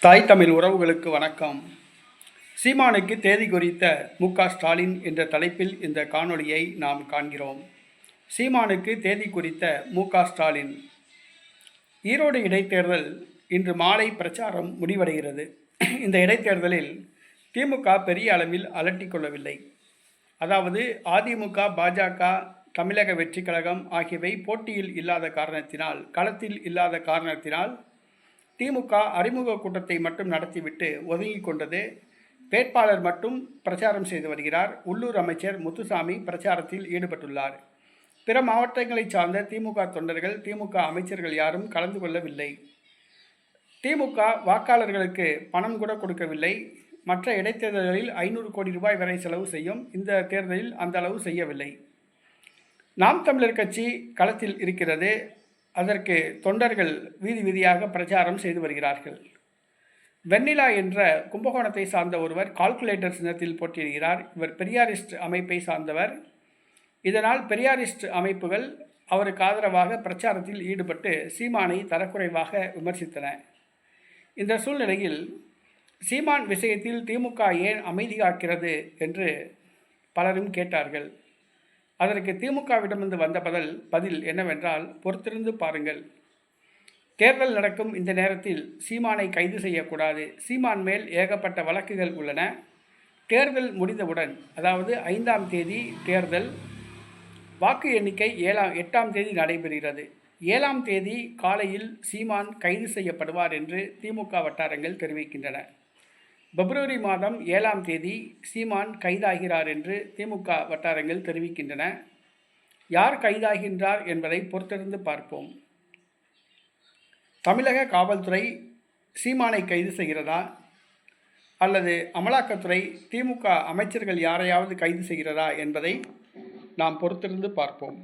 தாய் தமிழ் உறவுகளுக்கு வணக்கம். சீமானுக்கு தேதி குறித்த மு.க.ஸ்டாலின் என்ற தலைப்பில் இந்த காணொளியை நாம் காண்கிறோம். சீமானுக்கு தேதி குறித்த மு.க.ஸ்டாலின். ஈரோடு இடைத்தேர்தல் இன்று மாலை பிரச்சாரம் முடிவடைகிறது. இந்த இடைத்தேர்தலில் திமுக பெரிய அளவில் அலட்டிக்கொள்ளவில்லை. அதாவது அதிமுக, பாஜக, தமிழக வெற்றி கழகம் ஆகியவை போட்டியில் இல்லாத காரணத்தினால், களத்தில் இல்லாத காரணத்தினால் திமுக அறிமுக கூட்டத்தை மட்டும் நடத்திவிட்டு ஒதுங்கி கொண்டது. வேட்பாளர் மட்டும் பிரச்சாரம் செய்து வருகிறார். உள்ளூர் அமைச்சர் முத்துசாமி பிரச்சாரத்தில் ஈடுபட்டுள்ளார். பிற மாவட்டங்களைச் சார்ந்த திமுக தொண்டர்கள், திமுக அமைச்சர்கள் யாரும் கலந்து கொள்ளவில்லை. திமுக வாக்காளர்களுக்கு பணம் கூட கொடுக்கவில்லை. மற்ற இடைத்தேர்தல்களில் 500 கோடி ரூபாய் வரை செலவு செய்யும். இந்த தேர்தலில் அந்த அளவு செய்யவில்லை. நாம் தமிழர் கட்சி களத்தில் இருக்கிறது. அதற்கு தொண்டர்கள் வீதி வீதியாக பிரச்சாரம் செய்து வருகிறார்கள். வெண்ணிலா என்ற கும்பகோணத்தை சார்ந்த ஒருவர் கால்குலேட்டர் சின்னத்தில் போட்டியிடுகிறார். இவர் பெரியாரிஸ்ட் அமைப்பை சார்ந்தவர். இதனால் பெரியாரிஸ்ட் அமைப்புகள் அவருக்கு ஆதரவாக பிரச்சாரத்தில் ஈடுபட்டு சீமானை தரக்குறைவாக விமர்சித்தன. இந்த சூழ்நிலையில் சீமான் விஷயத்தில் திமுக ஏன் அமைதி காக்கிறது என்று பலரும் கேட்டார்கள். அதற்கு திமுகவிடமிருந்து வந்த பதில் என்னவென்றால், பொறுத்திருந்து பாருங்கள். தேர்தல் நடக்கும் இந்த நேரத்தில் சீமானை கைது செய்யக்கூடாது. சீமான் மேல் ஏகப்பட்ட வழக்குகள் உள்ளன. தேர்தல் முடிந்தவுடன், அதாவது 5ஆம் தேதி தேர்தல், வாக்கு எண்ணிக்கை 8ஆம் தேதி நடைபெறுகிறது. 7ஆம் தேதி காலையில் சீமான் கைது செய்யப்படுவார் என்று திமுக வட்டாரங்கள் தெரிவிக்கின்றன. பிப்ரவரி மாதம் 7ஆம் தேதி சீமான் கைதாகிறார் என்று திமுக வட்டாரங்கள் தெரிவிக்கின்றன. யார் கைதாகின்றார் என்பதை பொறுத்திருந்து பார்ப்போம். தமிழக காவல்துறை சீமானை கைது செய்கிறதா அல்லது அமலாக்கத்துறை திமுக அமைச்சர்கள் யாரையாவது கைது செய்கிறதா என்பதை நாம் பொறுத்திருந்து பார்ப்போம்.